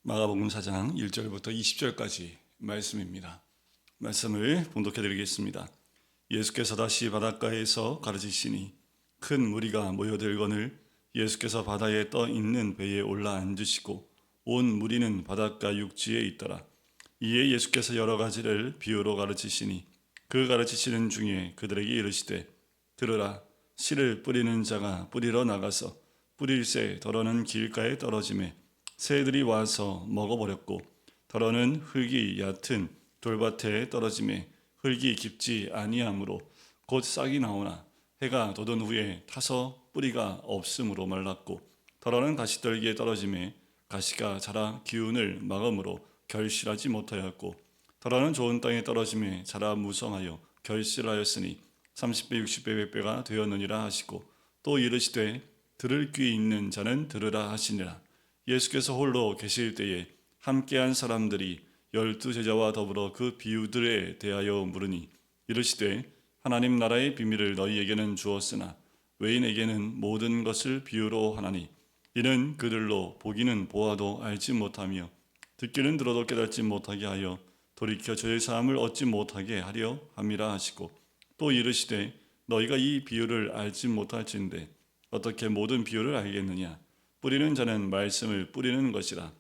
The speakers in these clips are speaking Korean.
마가복음 4장 1절부터 20절까지 말씀입니다. 말씀을 봉독해 드리겠습니다. 예수께서 다시 바닷가에서 가르치시니 큰 무리가 모여들거늘 예수께서 바다에 떠 있는 배에 올라 앉으시고 온 무리는 바닷가 육지에 있더라. 이에 예수께서 여러 가지를 비유로 가르치시니 그 가르치시는 중에 그들에게 이르시되 들으라. 씨를 뿌리는 자가 뿌리러 나가서 뿌릴새 더러는 길가에 떨어지매 새들이 와서 먹어버렸고 더러는 흙이 얕은 돌밭에 떨어지매 흙이 깊지 아니하므로 곧 싹이 나오나 해가 돋은 후에 타서 뿌리가 없으므로 말랐고 더러는 가시떨기에 떨어지매 가시가 자라 기운을 막음으로 결실하지 못하였고 더러는 좋은 땅에 떨어지매 자라 무성하여 결실하였으니 30배 60배 100배가 되었느니라 하시고 또 이르시되 들을 귀 있는 자는 들으라 하시니라. 예수께서 홀로 계실 때에 함께한 사람들이 12제자와 더불어 그 비유들에 대하여 물으니 이르시되 하나님 나라의 비밀을 너희에게는 주었으나 외인에게는 모든 것을 비유로 하나니 이는 그들로 보기는 보아도 알지 못하며 듣기는 들어도 깨닫지 못하게 하여 돌이켜 죄 사함을 얻지 못하게 하려 함이라 하시고 또 이르시되 너희가 이 비유를 알지 못할진대 어떻게 모든 비유를 알겠느냐. 뿌리는 자는 말씀을 뿌리는 것이라.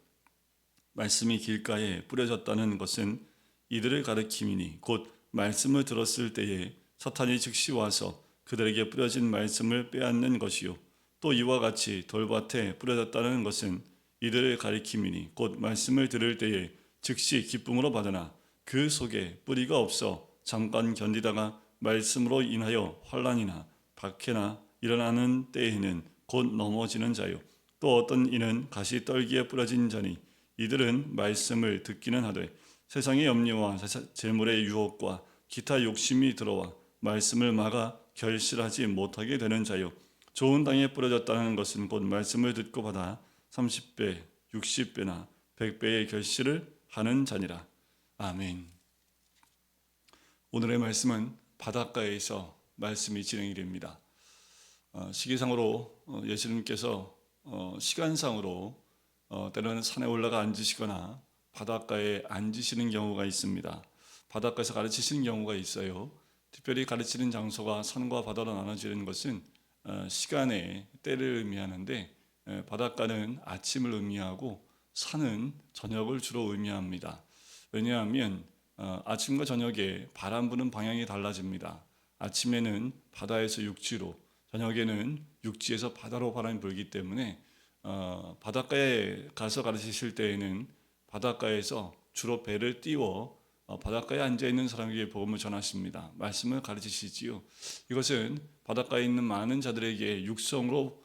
말씀이 길가에 뿌려졌다는 것은 이들을 가리킴이니 곧 말씀을 들었을 때에 사탄이 즉시 와서 그들에게 뿌려진 말씀을 빼앗는 것이요 또 이와 같이 돌밭에 뿌려졌다는 것은 이들을 가리킴이니 곧 말씀을 들을 때에 즉시 기쁨으로 받으나 그 속에 뿌리가 없어 잠깐 견디다가 말씀으로 인하여 환난이나 박해나 일어나는 때에는 곧 넘어지는 자요 또 어떤 이는 가시 떨기에 뿌려진 자니 이들은 말씀을 듣기는 하되 세상의 염려와 재물의 유혹과 기타 욕심이 들어와 말씀을 막아 결실하지 못하게 되는 자요 좋은 땅에 뿌려졌다는 것은 곧 말씀을 듣고 받아 30배, 60배나 100배의 결실을 하는 자니라. 아멘. 오늘의 말씀은 바닷가에서 말씀이 진행이 됩니다. 시기상으로 예수님께서 시간상으로 때로는 산에 올라가 앉으시거나 바닷가에 앉으시는 경우가 있습니다. 바닷가에서 가르치시는 경우가 있어요. 특별히 가르치는 장소가 산과 바다로 나눠지는 것은 시간의 때를 의미하는데 바닷가는 아침을 의미하고 산은 저녁을 주로 의미합니다. 왜냐하면 아침과 저녁에 바람 부는 방향이 달라집니다. 아침에는 바다에서 육지로, 저녁에는 육지에서 바다로 바람이 불기 때문에 바닷가에 가서 가르치실 때에는 바닷가에서 주로 배를 띄워 바닷가에 앉아있는 사람에게 복음을 전하십니다. 말씀을 가르치시지요. 이것은 바닷가에 있는 많은 자들에게 육성으로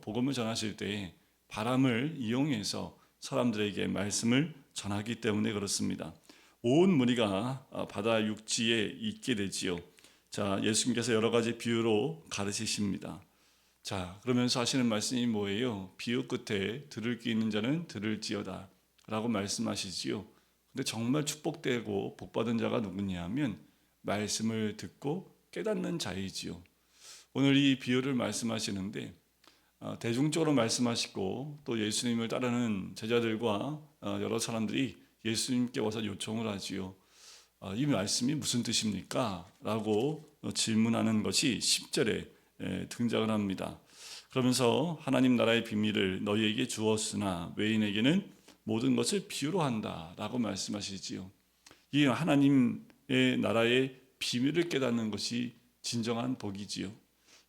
복음을 전하실 때에 바람을 이용해서 사람들에게 말씀을 전하기 때문에 그렇습니다. 온 무리가 바다 육지에 있게 되지요. 자, 예수님께서 여러 가지 비유로 가르치십니다. 자, 그러면서 하시는 말씀이 뭐예요? 비유 끝에 들을 귀 있는 자는 들을지어다 라고 말씀하시지요. 근데 정말 축복되고 복받은 자가 누구냐 하면 말씀을 듣고 깨닫는 자이지요. 오늘 이 비유를 말씀하시는데 대중적으로 말씀하시고 또 예수님을 따르는 제자들과 여러 사람들이 예수님께 와서 요청을 하지요. 이 말씀이 무슨 뜻입니까? 라고 질문하는 것이 10절에 등장을 합니다. 그러면서 하나님 나라의 비밀을 너희에게 주었으나 외인에게는 모든 것을 비유로 한다 라고 말씀하시지요. 이 하나님의 나라의 비밀을 깨닫는 것이 진정한 복이지요.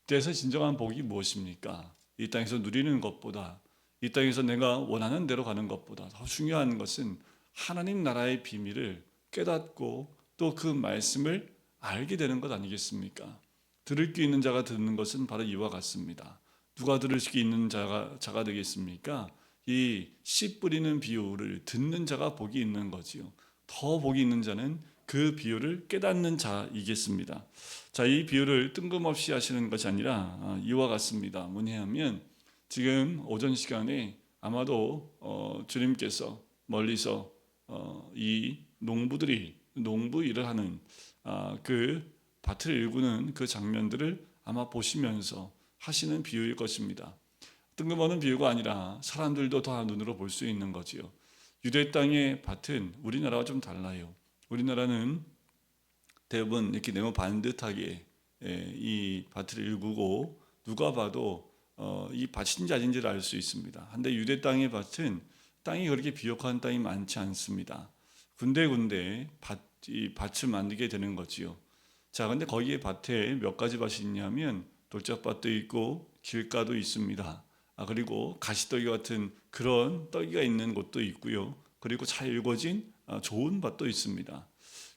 그래서 진정한 복이 무엇입니까? 이 땅에서 누리는 것보다, 이 땅에서 내가 원하는 대로 가는 것보다 더 중요한 것은 하나님 나라의 비밀을 깨닫고 또 그 말씀을 알게 되는 것 아니겠습니까? 들을 귀 있는 자가 듣는 것은 바로 이와 같습니다. 누가 들을 귀 있는 자가 되겠습니까? 이 씨 뿌리는 비유를 듣는 자가 복이 있는 거지요. 더 복이 있는 자는 그 비유를 깨닫는 자이겠습니다. 자, 이 비유를 뜬금없이 하시는 것이 아니라 이와 같습니다. 뭐냐 하면 지금 오전 시간에 아마도 주님께서 멀리서 이 농부들이 농부 일을 하는 그 밭을 일구는 그 장면들을 아마 보시면서 하시는 비유일 것입니다. 뜬금없는 비유가 아니라 사람들도 다 눈으로 볼 수 있는 거지요. 유대 땅의 밭은 우리나라와 좀 달라요. 우리나라는 대부분 이렇게 네모 반듯하게 이 밭을 일구고 누가 봐도 이 밭인지 아닌지를 알 수 있습니다. 한데 유대 땅의 밭은 땅이 그렇게 비옥한 땅이 많지 않습니다. 군데군데 이 밭을 만들게 되는 거지요. 자, 근데 거기에 밭에 몇 가지 밭이 있냐면 돌짝밭도 있고 길가도 있습니다. 그리고 가시떨기 같은 그런 떨기가 있는 곳도 있고요. 그리고 잘 일궈진 좋은 밭도 있습니다.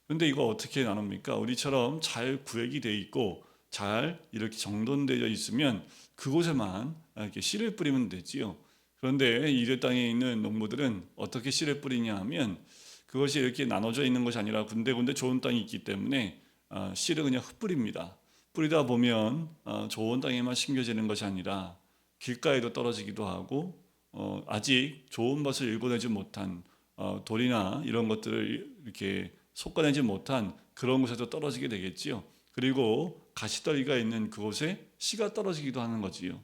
그런데 이거 어떻게 나눕니까? 우리처럼 잘 구획이 돼 있고 잘 이렇게 정돈되어 있으면 그곳에만 이렇게 씨를 뿌리면 되지요. 그런데 이래 땅에 있는 농부들은 어떻게 씨를 뿌리냐 하면 그것이 이렇게 나눠져 있는 것이 아니라 군데군데 좋은 땅이 있기 때문에 씨를 그냥 흩뿌립니다. 뿌리다 보면 좋은 땅에만 심겨지는 것이 아니라 길가에도 떨어지기도 하고 아직 좋은 밭을 일궈내지 못한 돌이나 이런 것들을 이렇게 솎아내지 못한 그런 곳에도 떨어지게 되겠지요. 그리고 가시떨기가 있는 그곳에 씨가 떨어지기도 하는 거지요.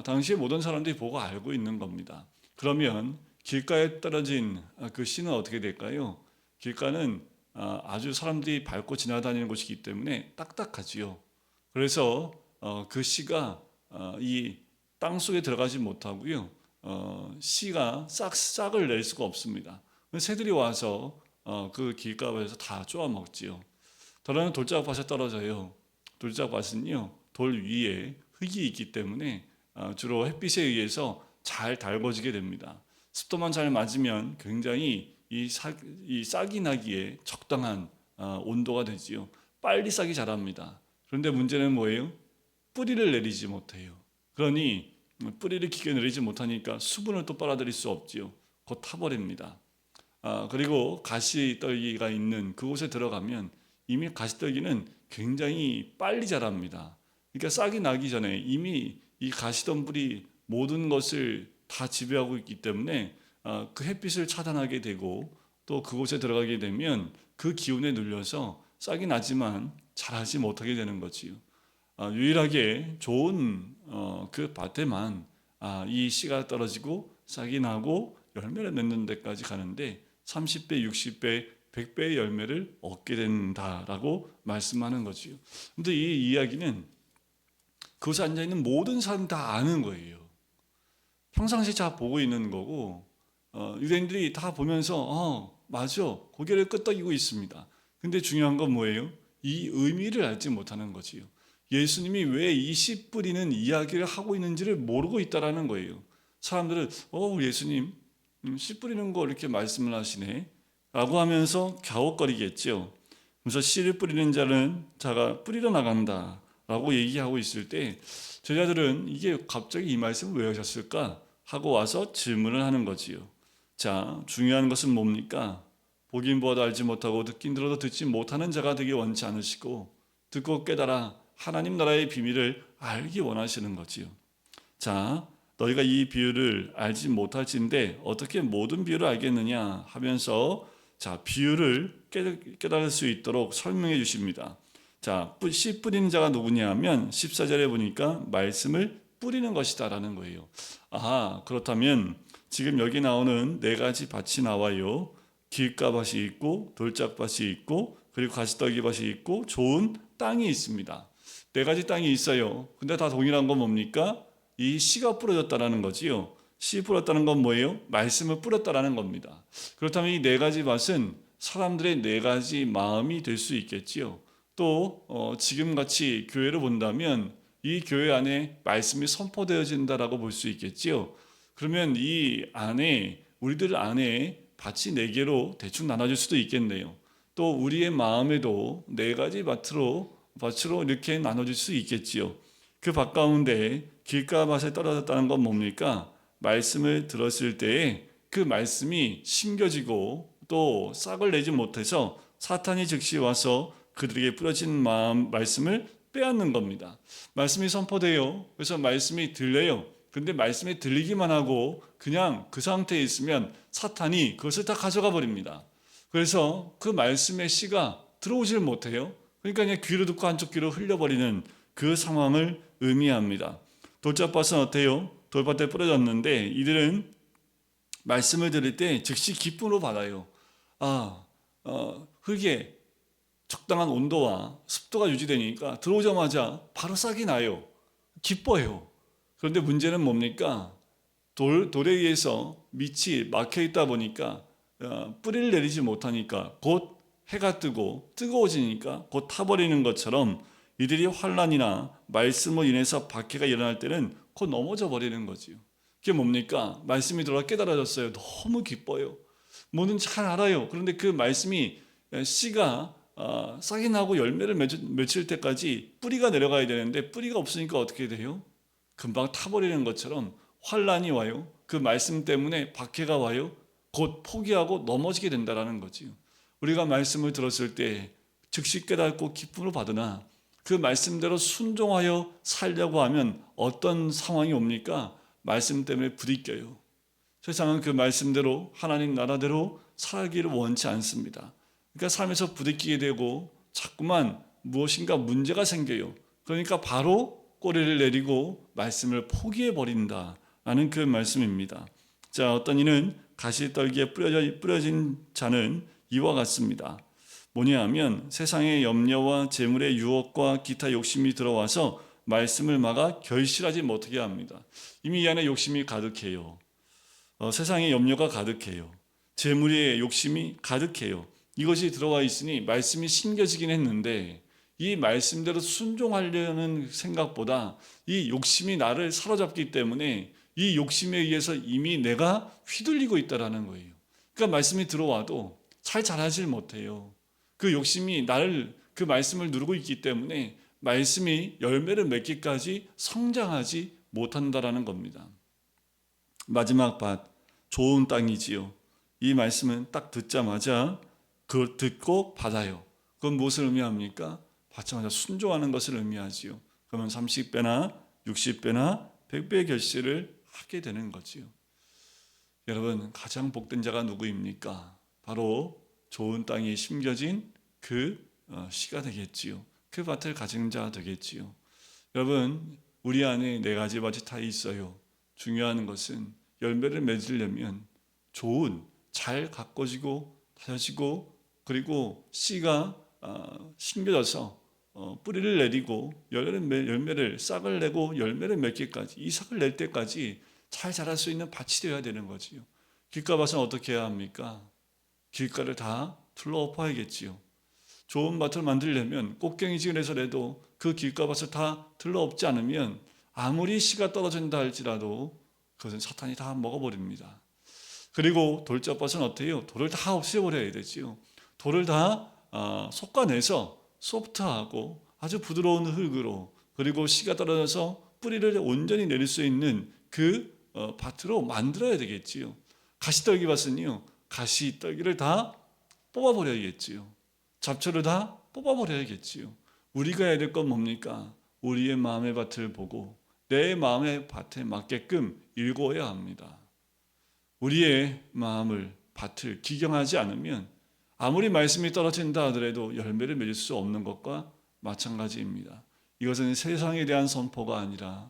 당시에 모든 사람들이 보고 알고 있는 겁니다. 그러면 길가에 떨어진 그 씨는 어떻게 될까요? 길가는 아주 사람들이 밟고 지나다니는 곳이기 때문에 딱딱하지요. 그래서 그 씨가 이 땅 속에 들어가지 못하고요. 씨가 싹을 낼 수가 없습니다. 새들이 와서 그 길가에서 다 쪼아 먹지요. 더러는 돌짝밭에 떨어져요. 돌짝밭은요 돌 위에 흙이 있기 때문에 주로 햇빛에 의해서 잘 달궈지게 됩니다. 습도만 잘 맞으면 굉장히 이 싹이 나기에 적당한 온도가 되지요. 빨리 싹이 자랍니다. 그런데 문제는 뭐예요? 뿌리를 내리지 못해요. 그러니 뿌리를 깊게 내리지 못하니까 수분을 또 빨아들일 수 없지요. 곧 타버립니다. 그리고 가시떨기가 있는 그곳에 들어가면 이미 가시떨기는 굉장히 빨리 자랍니다. 그러니까 싹이 나기 전에 이미 이 가시덤불이 모든 것을 다 지배하고 있기 때문에 그 햇빛을 차단하게 되고 또 그곳에 들어가게 되면 그 기운에 눌려서 싹이 나지만 자라지 못하게 되는 거지요. 유일하게 좋은 그 밭에만 이 씨가 떨어지고 싹이 나고 열매를 맺는 데까지 가는데 30배, 60배, 100배의 열매를 얻게 된다라고 말씀하는 거지요. 근데 이 이야기는 그곳에 앉아 있는 모든 사람 다 아는 거예요. 평상시 다 보고 있는 거고 유대인들이 다 보면서 맞아 고개를 끄덕이고 있습니다. 근데 중요한 건 뭐예요? 이 의미를 알지 못하는 거지요. 예수님이 왜 이 씨 뿌리는 이야기를 하고 있는지를 모르고 있다라는 거예요. 사람들은 예수님 씨 뿌리는 거 이렇게 말씀을 하시네 라고 하면서 갸웃거리겠죠. 그래서 씨를 뿌리는 자가 뿌리러 나간다 라고 얘기하고 있을 때 제자들은 이게 갑자기 이 말씀을 왜 하셨을까 하고 와서 질문을 하는 거지요. 자, 중요한 것은 뭡니까? 보긴 보아도 알지 못하고 듣긴 들어도 듣지 못하는 자가 되기 원치 않으시고 듣고 깨달아 하나님 나라의 비밀을 알기 원하시는 거지요. 자, 너희가 이 비유를 알지 못할진데 어떻게 모든 비유를 알겠느냐 하면서 자, 비유를 깨달을 수 있도록 설명해 주십니다. 자, 씨 뿌리는 자가 누구냐 하면 14절에 보니까 말씀을 뿌리는 것이다라는 거예요. 그렇다면 지금 여기 나오는 네 가지 밭이 나와요. 길가밭이 있고 돌짝밭이 있고 그리고 가시떨기밭이 있고 좋은 땅이 있습니다. 네 가지 땅이 있어요. 근데 다 동일한 건 뭡니까? 이 씨가 뿌려졌다라는 거지요. 씨 뿌렸다는 건 뭐예요? 말씀을 뿌렸다라는 겁니다. 그렇다면 이 네 가지 밭은 사람들의 네 가지 마음이 될 수 있겠지요. 또 지금같이 교회를 본다면 이 교회 안에 말씀이 선포되어진다라고 볼 수 있겠지요. 그러면 이 안에 우리들 안에 밭이 네 개로 대충 나눠질 수도 있겠네요. 또 우리의 마음에도 네 가지 밭으로 이렇게 나눠질 수 있겠지요. 그 밭 가운데 길가밭에 떨어졌다는 건 뭡니까? 말씀을 들었을 때에 그 말씀이 심겨지고 또 싹을 내지 못해서 사탄이 즉시 와서 그들에게 뿌려진 말씀을 빼앗는 겁니다. 말씀이 선포돼요. 그래서 말씀이 들려요. 근데 말씀이 들리기만 하고 그냥 그 상태에 있으면 사탄이 그것을 다 가져가 버립니다. 그래서 그 말씀의 씨가 들어오질 못해요. 그러니까 그냥 귀로 듣고 한쪽 귀로 흘려버리는 그 상황을 의미합니다. 돌짝밭은 어때요? 돌밭에 뿌려졌는데 이들은 말씀을 들을 때 즉시 기쁨으로 받아요. 흙에 적당한 온도와 습도가 유지되니까 들어오자마자 바로 싹이 나요. 기뻐요. 그런데 문제는 뭡니까? 돌에 의해서 밑이 막혀 있다 보니까 뿌리를 내리지 못하니까 곧 해가 뜨고 뜨거워지니까 곧 타버리는 것처럼 이들이 환난이나 말씀으로 인해서 박해가 일어날 때는 곧 넘어져 버리는 거지요. 그게 뭡니까? 말씀이 들어와 깨달아졌어요. 너무 기뻐요. 뭐든 잘 알아요. 그런데 그 말씀이 씨가 싹이 나고 열매를 맺힐 때까지 뿌리가 내려가야 되는데 뿌리가 없으니까 어떻게 돼요? 금방 타버리는 것처럼 환란이 와요. 그 말씀 때문에 박해가 와요. 곧 포기하고 넘어지게 된다라는 거지요. 우리가 말씀을 들었을 때 즉시 깨닫고 기쁨을 받으나 그 말씀대로 순종하여 살려고 하면 어떤 상황이 옵니까? 말씀 때문에 부딪혀요. 세상은 그 말씀대로 하나님 나라대로 살기를 원치 않습니다. 그러니까 삶에서 부딪히게 되고 자꾸만 무엇인가 문제가 생겨요. 그러니까 바로 꼬리를 내리고 말씀을 포기해 버린다라는 그 말씀입니다. 자, 어떤 이는 가시떨기에 뿌려진 자는 이와 같습니다. 뭐냐 하면 세상의 염려와 재물의 유혹과 기타 욕심이 들어와서 말씀을 막아 결실하지 못하게 합니다. 이미 이 안에 욕심이 가득해요. 세상의 염려가 가득해요. 재물의 욕심이 가득해요. 이것이 들어와 있으니 말씀이 심겨지긴 했는데 이 말씀대로 순종하려는 생각보다 이 욕심이 나를 사로잡기 때문에 이 욕심에 의해서 이미 내가 휘둘리고 있다라는 거예요. 그러니까 말씀이 들어와도 잘 자라질 못해요. 그 욕심이 나를 그 말씀을 누르고 있기 때문에 말씀이 열매를 맺기까지 성장하지 못한다라는 겁니다. 마지막 밭, 좋은 땅이지요. 이 말씀은 딱 듣자마자 그걸 듣고 받아요. 그건 무엇을 의미합니까? 받자마자 순종하는 것을 의미하지요. 그러면 30배나 60배나 100배의 결실을 하게 되는 거지요. 여러분, 가장 복된 자가 누구입니까? 바로 좋은 땅이 심겨진 그 씨가 되겠지요. 그 밭을 가진 자가 되겠지요. 여러분, 우리 안에 네 가지 밭이 다 있어요. 중요한 것은 열매를 맺으려면 좋은, 잘 가꿔지고 다져지고 그리고 씨가 심겨져서 뿌리를 내리고 열매를 싹을 내고 열매를 맺기까지 이삭을 낼 때까지 잘 자랄 수 있는 밭이 되어야 되는 거지요. 길가밭은 어떻게 해야 합니까? 길가를 다 둘러엎어야겠지요. 좋은 밭을 만들려면 꽃갱이지근해서라도 그 길가밭을 다 둘러엎지 않으면 아무리 씨가 떨어진다 할지라도 그것은 사탄이 다 먹어버립니다. 그리고 돌짝밭은 어때요? 돌을 다 없애버려야 되지요. 돌을 다 솎아내서 소프트하고 아주 부드러운 흙으로 그리고 씨가 떨어져서 뿌리를 온전히 내릴 수 있는 그 밭으로 만들어야 되겠지요. 가시떨기 밭은요, 가시떨기를 다 뽑아버려야겠지요. 잡초를 다 뽑아버려야겠지요. 우리가 해야 될 건 뭡니까? 우리의 마음의 밭을 보고 내 마음의 밭에 맞게끔 일구어야 합니다. 우리의 마음을 밭을 기경하지 않으면 아무리 말씀이 떨어진다 하더라도 열매를 맺을 수 없는 것과 마찬가지입니다. 이것은 세상에 대한 선포가 아니라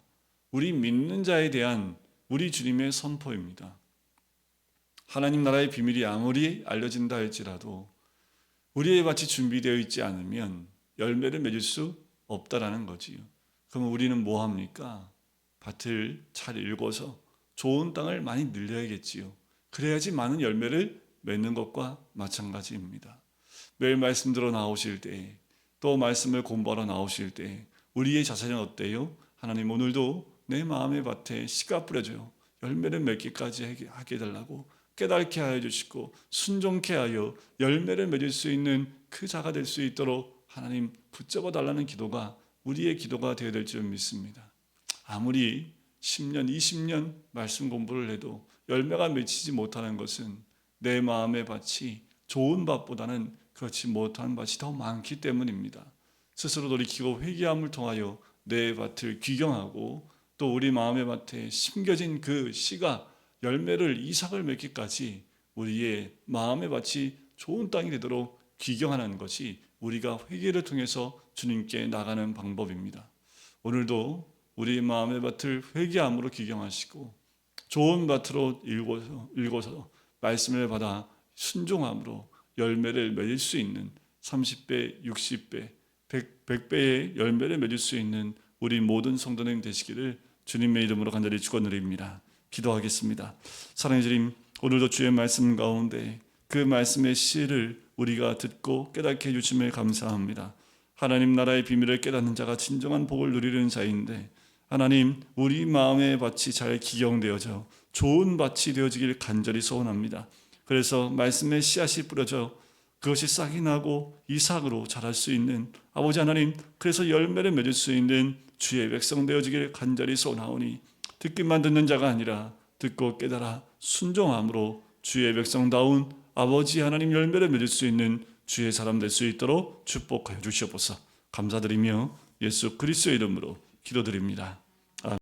우리 믿는 자에 대한 우리 주님의 선포입니다. 하나님 나라의 비밀이 아무리 알려진다 할지라도 우리의 밭이 준비되어 있지 않으면 열매를 맺을 수 없다라는 거지요. 그럼 우리는 뭐 합니까? 밭을 잘 일궈서 좋은 땅을 많이 늘려야겠지요. 그래야지 많은 열매를 맺는 것과 마찬가지입니다. 매일 말씀 들어 나오실 때, 또 말씀을 공부하러 나오실 때 우리의 자세는 어때요? 하나님, 오늘도 내 마음의 밭에 씨가 뿌려져요. 열매를 맺기까지 하게 해달라고 깨닫게 하여 주시고 순종케 하여 열매를 맺을 수 있는 그 자가 될 수 있도록 하나님 붙잡아 달라는 기도가 우리의 기도가 되어야 될 줄 믿습니다. 아무리 10년, 20년 말씀 공부를 해도 열매가 맺히지 못하는 것은 내 마음의 밭이 좋은 밭보다는 그렇지 못한 밭이 더 많기 때문입니다. 스스로 돌이키고 회개함을 통하여 내 밭을 귀경하고 또 우리 마음의 밭에 심겨진 그 씨가 열매를 이삭을 맺기까지 우리의 마음의 밭이 좋은 땅이 되도록 귀경하는 것이 우리가 회개를 통해서 주님께 나가는 방법입니다. 오늘도 우리 마음의 밭을 회개함으로 귀경하시고 좋은 밭으로 일궈서 말씀을 받아 순종함으로 열매를 맺을 수 있는 30배, 60배, 100배의 열매를 맺을 수 있는 우리 모든 성도님 되시기를 주님의 이름으로 간절히 축원드립니다. 기도하겠습니다. 사랑의 주님, 오늘도 주의 말씀 가운데 그 말씀의 씨를 우리가 듣고 깨닫게 해주심을 감사합니다. 하나님 나라의 비밀을 깨닫는 자가 진정한 복을 누리는 자인데, 하나님 우리 마음의 밭이 잘 기경되어져 좋은 밭이 되어지길 간절히 소원합니다. 그래서 말씀의 씨앗이 뿌려져 그것이 싹이 나고 이삭으로 자랄 수 있는 아버지 하나님, 그래서 열매를 맺을 수 있는 주의 백성 되어지길 간절히 소원하오니, 듣기만 듣는 자가 아니라 듣고 깨달아 순종함으로 주의 백성다운 아버지 하나님 열매를 맺을 수 있는 주의 사람 될 수 있도록 축복하여 주시옵소서. 감사드리며 예수 그리스도의 이름으로 기도드립니다.